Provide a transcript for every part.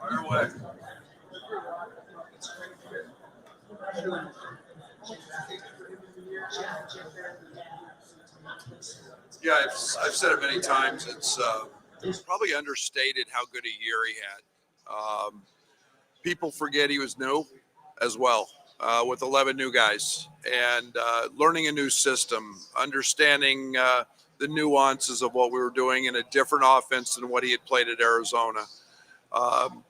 Fire away. Yeah, I've said it many times. It's probably understated how good a year he had. People forget he was new as well, with 11 new guys, and learning a new system, understanding the nuances of what we were doing in a different offense than what he had played at Arizona. Um,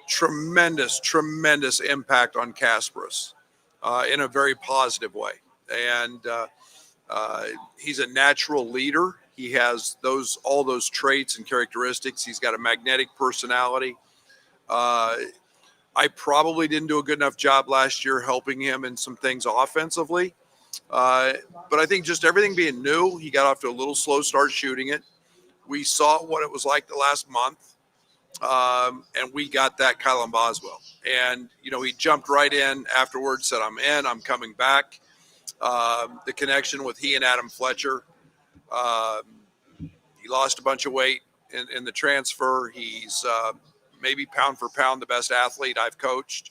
tremendous impact on Kasparis in a very positive way. And he's a natural leader. He has all those traits and characteristics. He's got a magnetic personality. I probably didn't do a good enough job last year helping him in some things offensively. But I think just everything being new, he got off to a little slow start shooting it. We saw what it was like the last month. And we got that Kylan Boswell. And, he jumped right in afterwards, said, I'm in, I'm coming back. The connection with he and Adam Fletcher. He lost a bunch of weight in the transfer. He's maybe pound for pound the best athlete I've coached.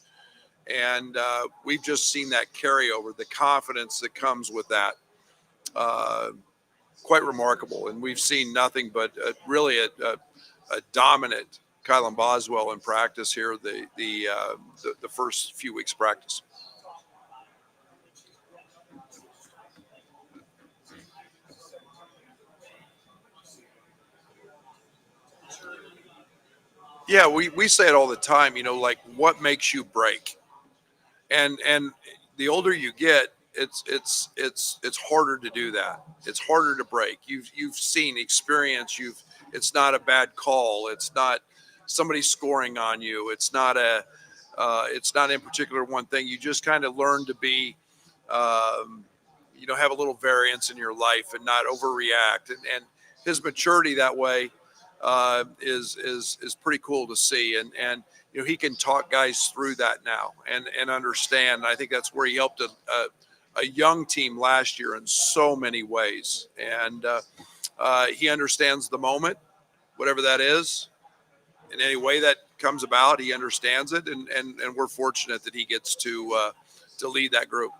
And we've just seen that carryover, the confidence that comes with that. Quite remarkable. And we've seen nothing but really a dominant Kylan Boswell in practice here, the first few weeks practice. Yeah, we say it all the time, like what makes you break? And the older you get, it's harder to do that. It's harder to break. You've seen experience, it's not a bad call. It's not somebody scoring on you. It's not in particular one thing. You just kind of learn to be have a little variance in your life and not overreact. And his maturity that way is pretty cool to see. And he can talk guys through that now and understand. And I think that's where he helped a young team last year in so many ways. And he understands the moment, whatever that is, in any way that comes about. He understands it, and we're fortunate that he gets to lead that group.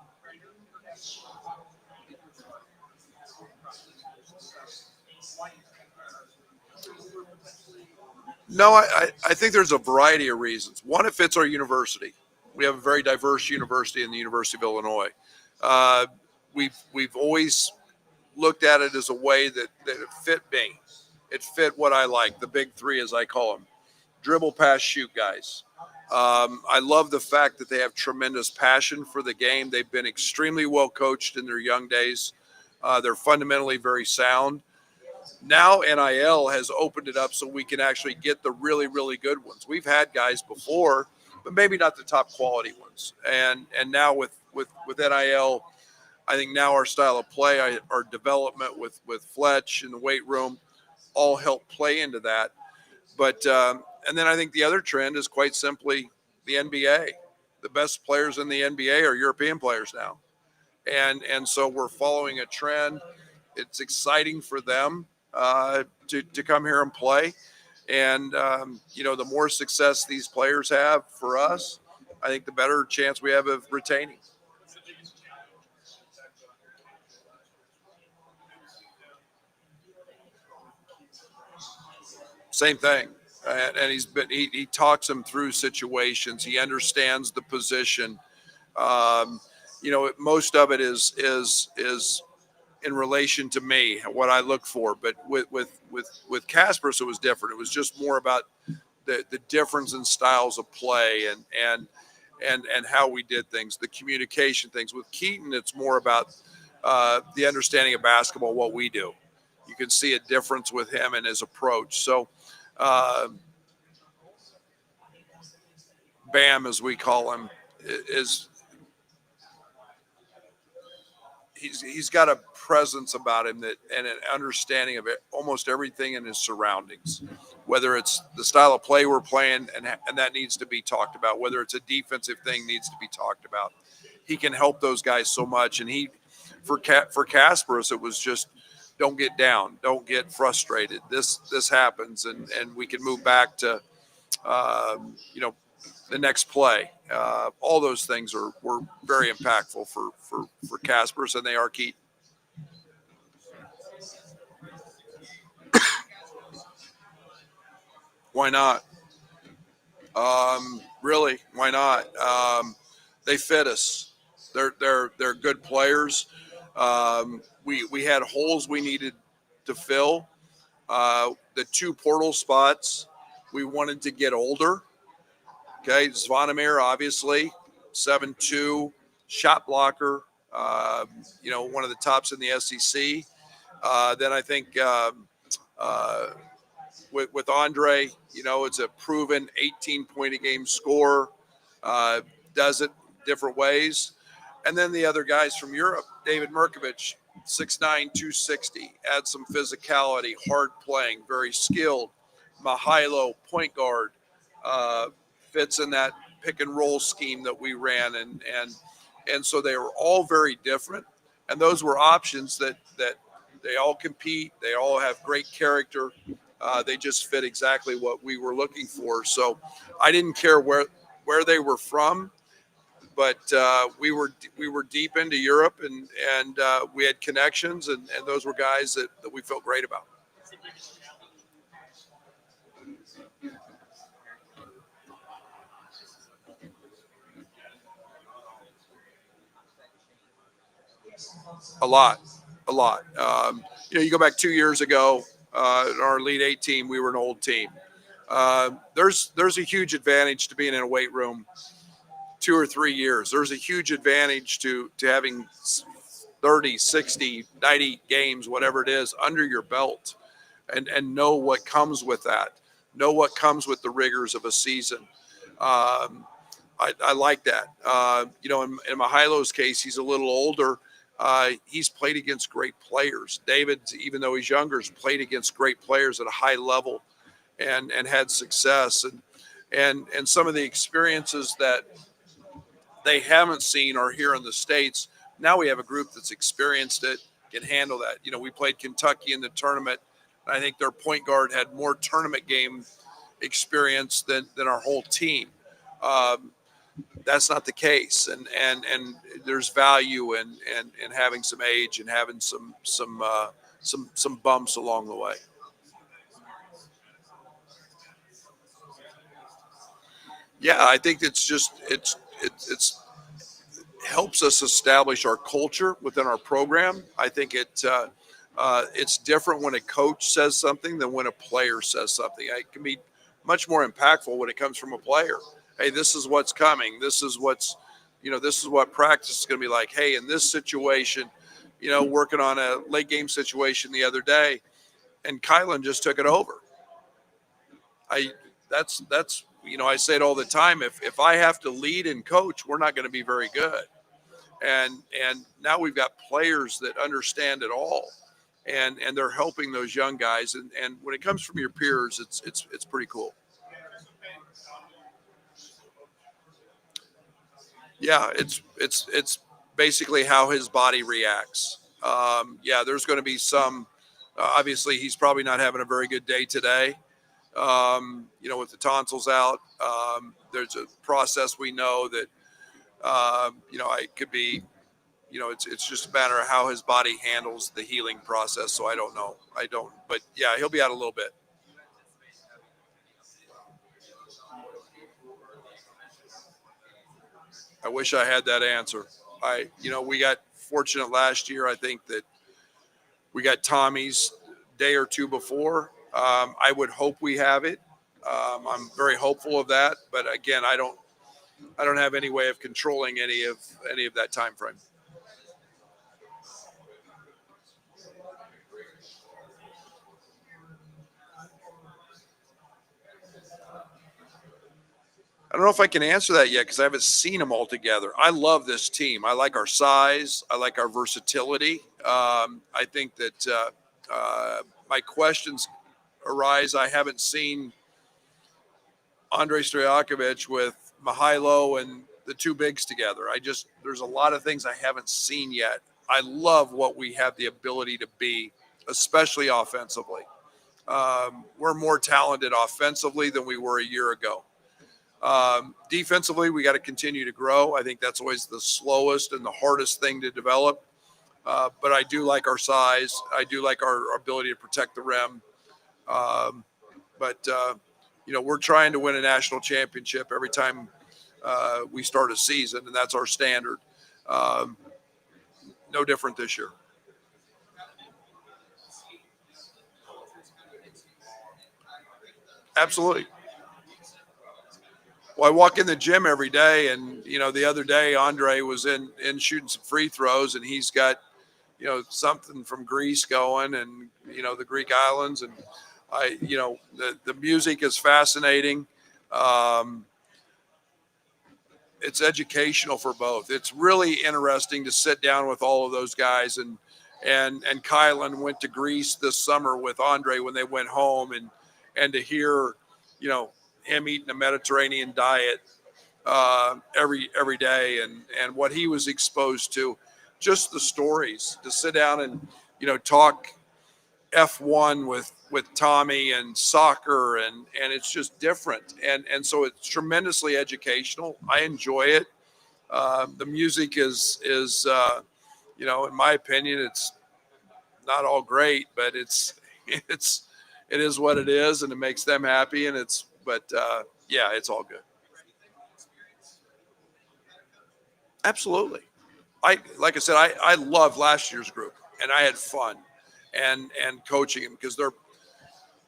No, I think there's a variety of reasons. One, it fits our university. We have a very diverse university in the University of Illinois. We've always looked at it as a way that it fit me. It fit what I like, the big three, as I call them. Dribble, pass, shoot guys. I love the fact that they have tremendous passion for the game. They've been extremely well coached in their young days. They're fundamentally very sound. Now NIL has opened it up so we can actually get the really, really good ones. We've had guys before, but maybe not the top quality ones. And now with NIL, I think now our style of play, our development with Fletch in the weight room, all help play into that. But and then I think the other trend is quite simply the NBA. The best players in the NBA are European players now. And so we're following a trend. It's exciting for them to come here and play. And, the more success these players have for us, I think the better chance we have of retaining. Same thing. And he talks them through situations. He understands the position. Most of it is in relation to me, what I look for. But with Kasparis, it was different. It was just more about the difference in styles of play and how we did things, the communication things. With Keaton, it's more about the understanding of basketball, what we do. You can see a difference with him and his approach. So Bam, as we call him, he's got a presence about him and an understanding of it, almost everything in his surroundings, whether it's the style of play we're playing and that needs to be talked about, whether it's a defensive thing needs to be talked about. He can help those guys so much. And for Kasparis, it was just don't get down, don't get frustrated. This happens, and we can move back to the next play. All those things were very impactful for Kasparis, and they are Keaton. Why not? Really, why not? They fit us. They're good players. We had holes we needed to fill. The 2 portal spots, we wanted to get older. Okay, Zvonimir, obviously, 7'2", shot blocker. One of the tops in the SEC. Then I think with Andre, it's a proven 18-point-a-game scorer. Does it different ways. And then the other guys from Europe, David Mirkovic, 6'9", 260, adds some physicality, hard playing, very skilled. Mihailo, point guard, fits in that pick and roll scheme that we ran, and so they were all very different. And those were options that they all compete. They all have great character. They just fit exactly what we were looking for. So I didn't care where they were from, but we were deep into Europe, and we had connections, and those were guys that we felt great about. A lot. You go back 2 years ago, in our Elite 8 team, we were an old team. There's a huge advantage to being in a weight room 2 or 3 years. There's a huge advantage to having 30, 60, 90 games, whatever it is, under your belt, and know what comes with that. Know what comes with the rigors of a season. I like that. In Mihailo's case, he's a little older. He's played against great players. David, even though he's younger, has played against great players at a high level and had success. And some of the experiences that they haven't seen are here in the States. Now we have a group that's experienced it, can handle that. We played Kentucky in the tournament. And I think their point guard had more tournament game experience than our whole team. That's not the case, and there's value in having some age and having some bumps along the way. Yeah, I think it's helps us establish our culture within our program. I think it's different when a coach says something than when a player says something. It can be much more impactful when it comes from a player. Hey, this is what's coming. This is what practice is going to be like. Hey, in this situation, working on a late game situation the other day, and Kylan just took it over. That's I say it all the time. If I have to lead and coach, we're not going to be very good. And now we've got players that understand it all, and they're helping those young guys. And when it comes from your peers, it's pretty cool. Yeah, it's basically how his body reacts. There's going to be some. Obviously, he's probably not having a very good day today. With the tonsils out, there's a process we know that. It could be. It's just a matter of how his body handles the healing process. So I don't know. But yeah, he'll be out a little bit. I wish I had that answer. We got fortunate last year. I think that we got Tommy's day or two before. I would hope we have it. I'm very hopeful of that. But again, I don't have any way of controlling any of that time frame. I don't know if I can answer that yet because I haven't seen them all together. I love this team. I like our size. I like our versatility. I think that my questions arise. I haven't seen Andre Stojakovic with Mihailo and the two bigs together. There's a lot of things I haven't seen yet. I love what we have the ability to be, especially offensively. We're more talented offensively than we were a year ago. Defensively, we got to continue to grow. I think that's always the slowest and the hardest thing to develop. But I do like our size. I do like our ability to protect the rim. But we're trying to win a national championship every time we start a season, and that's our standard. Um, no different this year. Absolutely. Well, I walk in the gym every day, and the other day Andre was in shooting some free throws, and he's got something from Greece going, and the Greek islands, and the music is fascinating. Um, it's educational for both. It's really interesting to sit down with all of those guys, and Kylan went to Greece this summer with Andre when they went home, and to hear him eating a Mediterranean diet every day, and what he was exposed to, just the stories, to sit down and talk F1 with Tommy and soccer, and it's just different, and so it's tremendously educational. I enjoy it. The music is in my opinion, it's not all great, but it is what it is, and it makes them happy, and yeah, it's all good. Absolutely. Like I said, I love last year's group, and I had fun and coaching them, because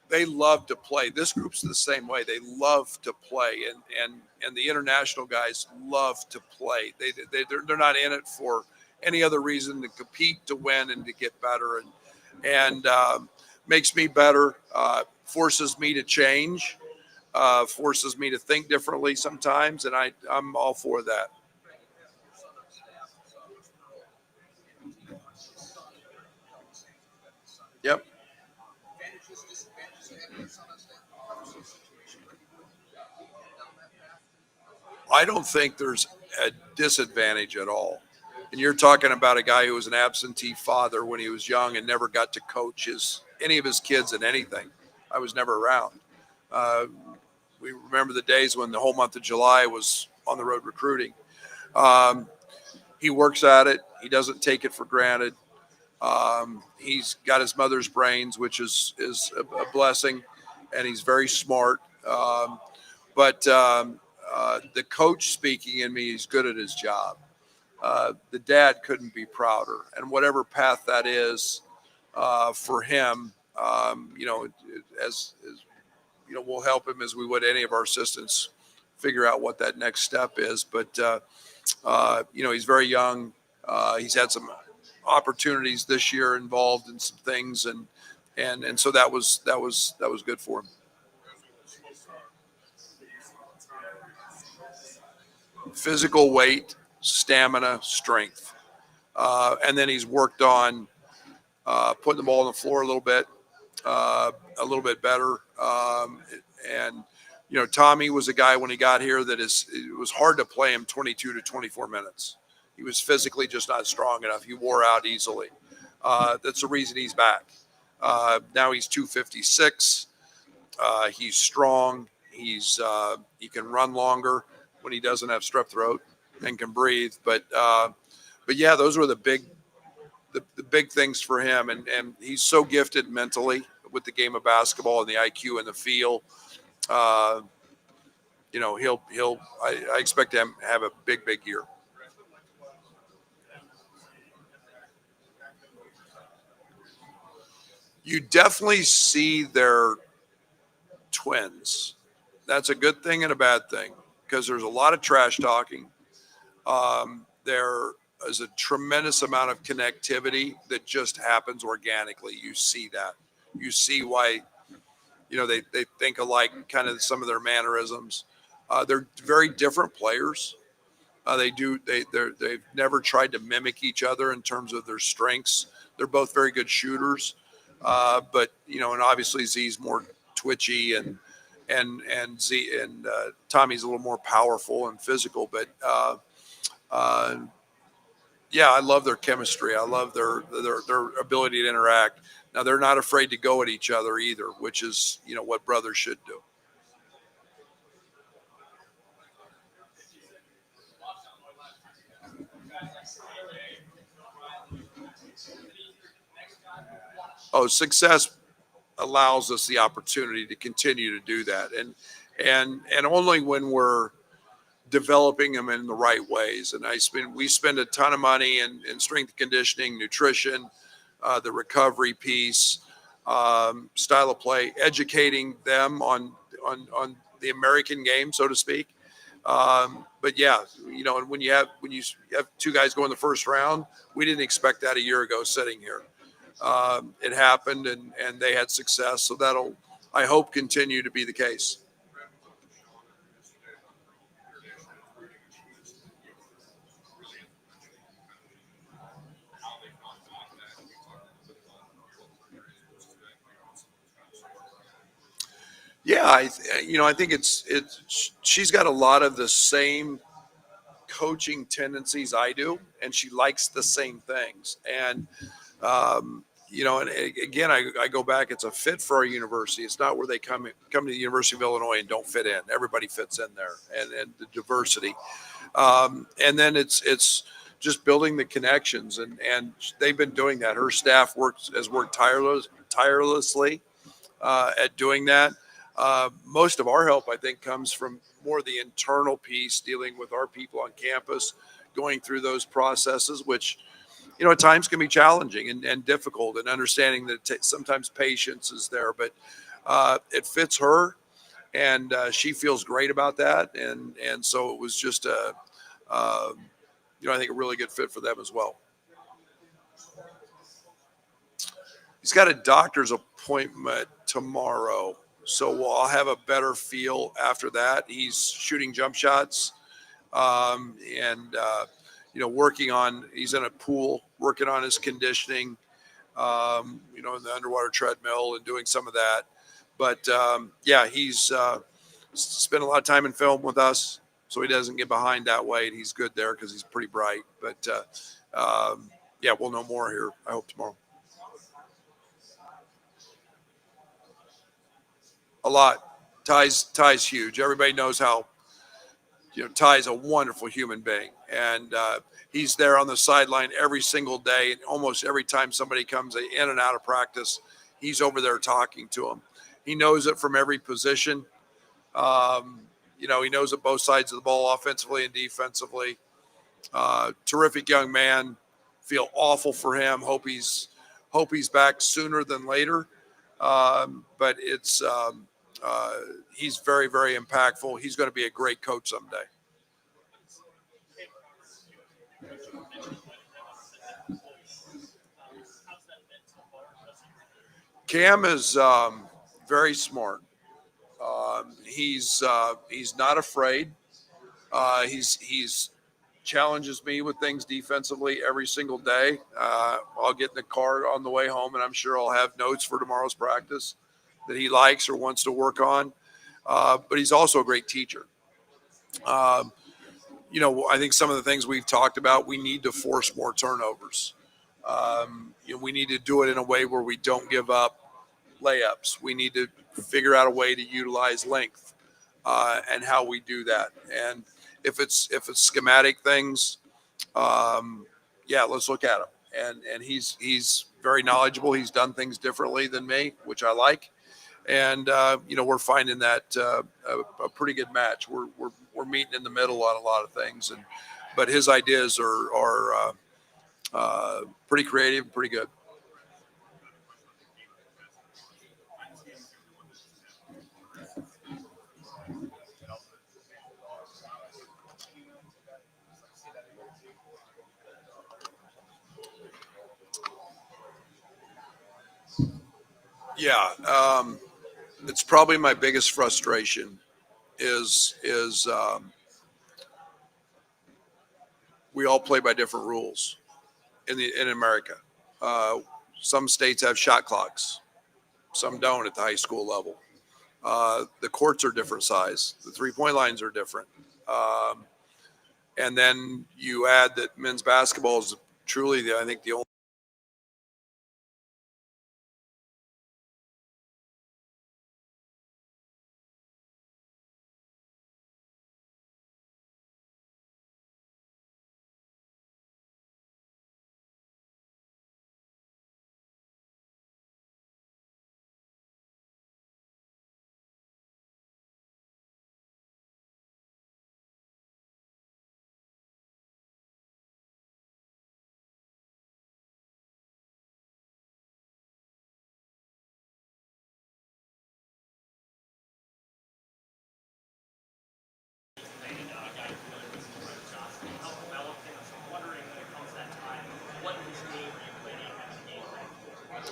they love to play. This group's the same way. They love to play, and the international guys love to play. They're not in it for any other reason to compete, to win, and to get better, and makes me better. Forces me to change. Forces me to think differently sometimes, and I'm all for that. Yep. I don't think there's a disadvantage at all. And you're talking about a guy who was an absentee father when he was young and never got to coach any of his kids in anything. I was never around. Uh, we remember the days when the whole month of July was on the road recruiting. Um, he works at it. He doesn't take it for granted. He's got his mother's brains, which is a blessing, and he's very smart. But the coach speaking in me, he's good at his job. The dad couldn't be prouder, and whatever path that is for him, as we'll help him as we would any of our assistants figure out what that next step is. But he's very young. He's had some opportunities this year involved in some things, and so that was good for him. Physical weight, stamina, strength. And then he's worked on putting the ball on the floor a little bit better. And Tommy was a guy when he got here it was hard to play him 22 to 24 minutes. He was physically just not strong enough. He wore out easily. That's the reason he's back. Now he's 256. He's strong. He can run longer when he doesn't have strep throat and can breathe. But yeah, those were the big things for him, and he's so gifted mentally with the game of basketball and the IQ and the feel. Uh, I expect him to have a big year. You definitely see their twins. That's a good thing and a bad thing, because there's a lot of trash talking. There is a tremendous amount of connectivity that just happens organically. You see that. You see why they think alike, kind of some of their mannerisms. They're very different players. They've never tried to mimic each other in terms of their strengths. They're both very good shooters, but and obviously Z's more twitchy, and Tommy's a little more powerful and physical. But Yeah, I love their chemistry. I love their ability to interact. Now they're not afraid to go at each other either, which is what brothers should do. Oh, success allows us the opportunity to continue to do that, and only when we're developing them in the right ways. And we spend a ton of money in strength conditioning, nutrition, the recovery piece, style of play, educating them on the American game, so to speak. But yeah, and when you have two guys go in the first round, we didn't expect that a year ago sitting here. It happened, and they had success. So that'll, I hope, continue to be the case. Yeah, I think she's got a lot of the same coaching tendencies I do, and she likes the same things. And and again, I go back. It's a fit for our university. It's not where they come to the University of Illinois and don't fit in. Everybody fits in there, and the diversity. And then it's just building the connections, and they've been doing that. Her staff has worked tirelessly at doing that. Most of our help, I think, comes from more the internal piece, dealing with our people on campus, going through those processes, which at times can be challenging and difficult, and understanding that sometimes patience is there, but it fits her, and she feels great about that, and so it was just uh, I think a really good fit for them as well. He's got a doctor's appointment tomorrow, so I'll have a better feel after that. He's shooting jump shots, and working on. He's in a pool, working on his conditioning. In the underwater treadmill and doing some of that. But yeah, he's spent a lot of time in film with us, so he doesn't get behind that way. And he's good there because he's pretty bright. But yeah, we'll know more here, I hope, tomorrow. A lot. Ty's huge. Everybody knows how Ty's a wonderful human being, and he's there on the sideline every single day, and almost every time somebody comes in and out of practice, he's over there talking to them. He knows it from every position. He knows it both sides of the ball, offensively and defensively. Terrific young man. Feel awful for him. Hope he's back sooner than later. But he's very, very impactful. He's going to be a great coach someday. Cam is very smart. He's not afraid. He's challenges me with things defensively every single day. I'll get in the car on the way home, and I'm sure I'll have notes for tomorrow's practice that he likes or wants to work on. But he's also a great teacher. Um, I think some of the things we've talked about, we need to force more turnovers. We need to do it in a way where we don't give up layups. We need to figure out a way to utilize length and how we do that. And if it's schematic things, yeah, let's look at him. And he's very knowledgeable. He's done things differently than me, which I like. And we're finding that a pretty good match. We're meeting in the middle on a lot of things, but his ideas are pretty creative and pretty good. Yeah, it's probably my biggest frustration is we all play by different rules in America. Uh, some states have shot clocks, some don't at the high school level. The courts are different size. The 3-point lines are different. Um, And then you add that men's basketball is truly, I think, the only.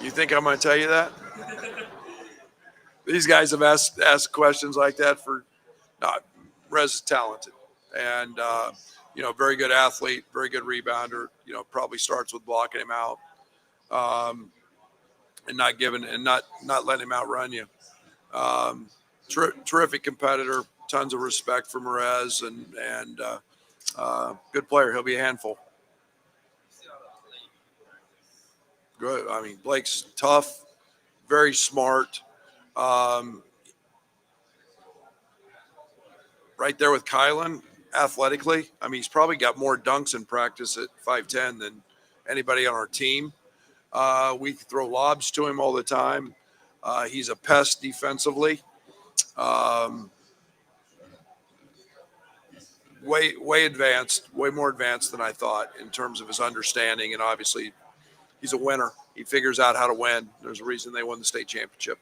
You think I'm going to tell you that? These guys have asked questions like that for not. Rez is talented, and very good athlete, very good rebounder. Probably starts with blocking him out, and not letting him outrun you. Terrific competitor. Tons of respect for Rez, and good player. He'll be a handful. Good. I mean, Blake's tough, very smart. Um, right there with Kylan, athletically. I mean, he's probably got more dunks in practice at 5'10" than anybody on our team. We throw lobs to him all the time. He's a pest defensively. Um, way advanced, way more advanced than I thought in terms of his understanding. And obviously, he's a winner. He figures out how to win. There's a reason they won the state championship.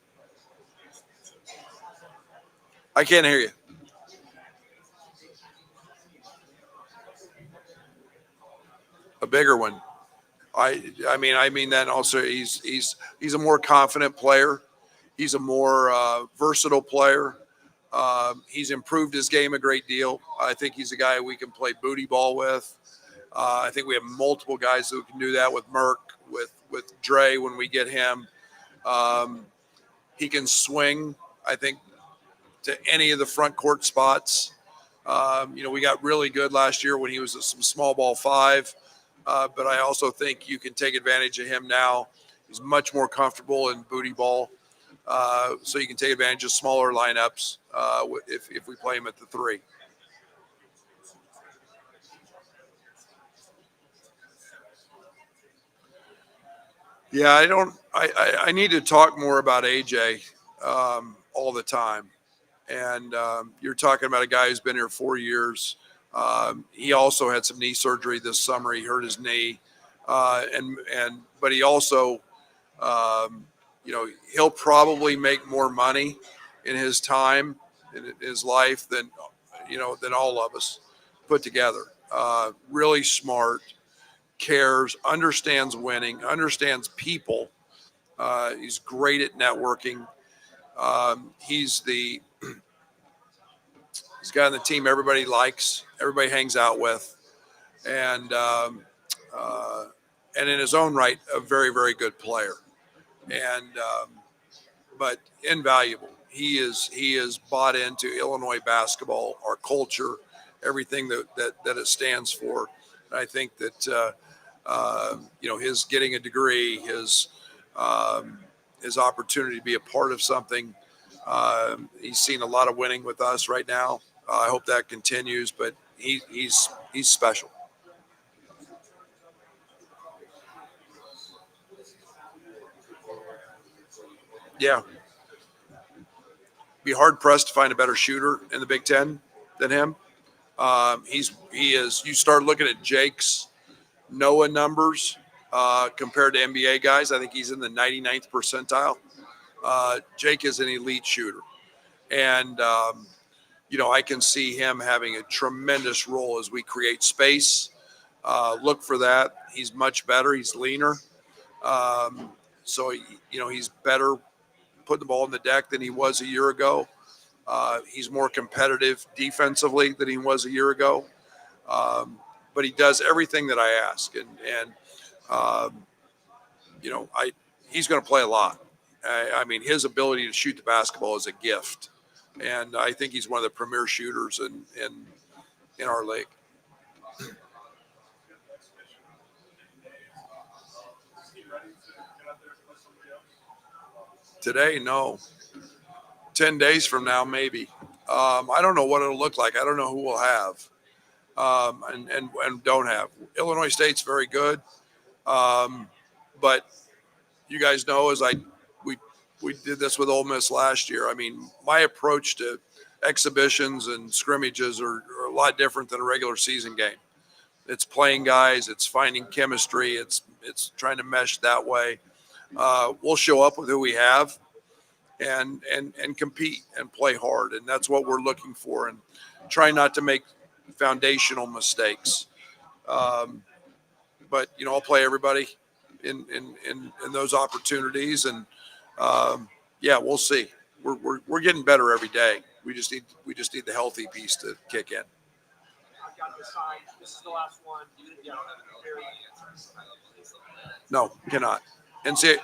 I can't hear you. A bigger one. I mean that also. He's a more confident player. He's a more versatile player. He's improved his game a great deal. I think he's a guy we can play booty ball with. I think we have multiple guys who can do that with Merck, with Dre when we get him. He can swing, I think, to any of the front court spots. We got really good last year when he was some small ball five. But I also think you can take advantage of him now. He's much more comfortable in booty ball. So you can take advantage of smaller lineups if we play him at the three. Yeah, I need to talk more about AJ all the time. And you're talking about a guy who's been here 4 years. He also had some knee surgery this summer. He hurt his knee, but he also, he'll probably make more money in his time in his life than all of us put together. Really smart, cares, understands winning, understands people. He's great at networking. He's the guy on the team everybody likes, everybody hangs out with, and and in his own right, a very, very good player, and but invaluable. He is bought into Illinois basketball, our culture, everything that it stands for. And I think that his getting a degree, his opportunity to be a part of something. He's seen a lot of winning with us right now. I hope that continues, but he's special. Yeah, be hard pressed to find a better shooter in the Big Ten than him. He is. You start looking at Jake's Noah numbers compared to NBA guys. I think he's in the 99th percentile. Jake is an elite shooter, and I can see him having a tremendous role as we create space. Look for that. He's much better. He's leaner. So he's better putting the ball in the deck than he was a year ago. He's more competitive defensively than he was a year ago. But he does everything that I ask, and um, he's going to play a lot. I mean, his ability to shoot the basketball is a gift, and I think he's one of the premier shooters in our league. Today, no. 10 days from now, maybe. I don't know what it'll look like. I don't know who we'll have and don't have. Illinois State's very good. But you guys know, we we did this with Ole Miss last year. I mean, my approach to exhibitions and scrimmages are a lot different than a regular season game. It's playing guys, it's finding chemistry, it's trying to mesh that way. We'll show up with who we have and compete and play hard, and that's what we're looking for. And try not to make foundational mistakes. But I'll play everybody in those opportunities, and yeah, we'll see. We're getting better every day. We just need the healthy piece to kick in. I've got the sign. This is the last one. Yeah. No, cannot. And see,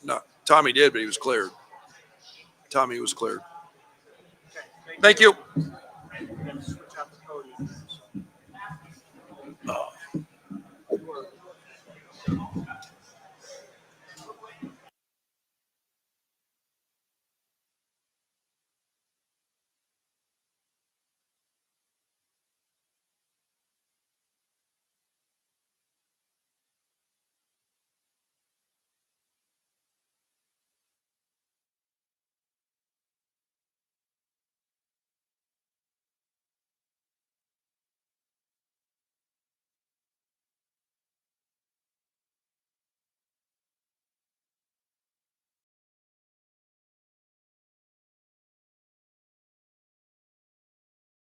no, Tommy did, but he was cleared. Tommy was cleared. Okay, Thank you. Switch out the podium. Oh.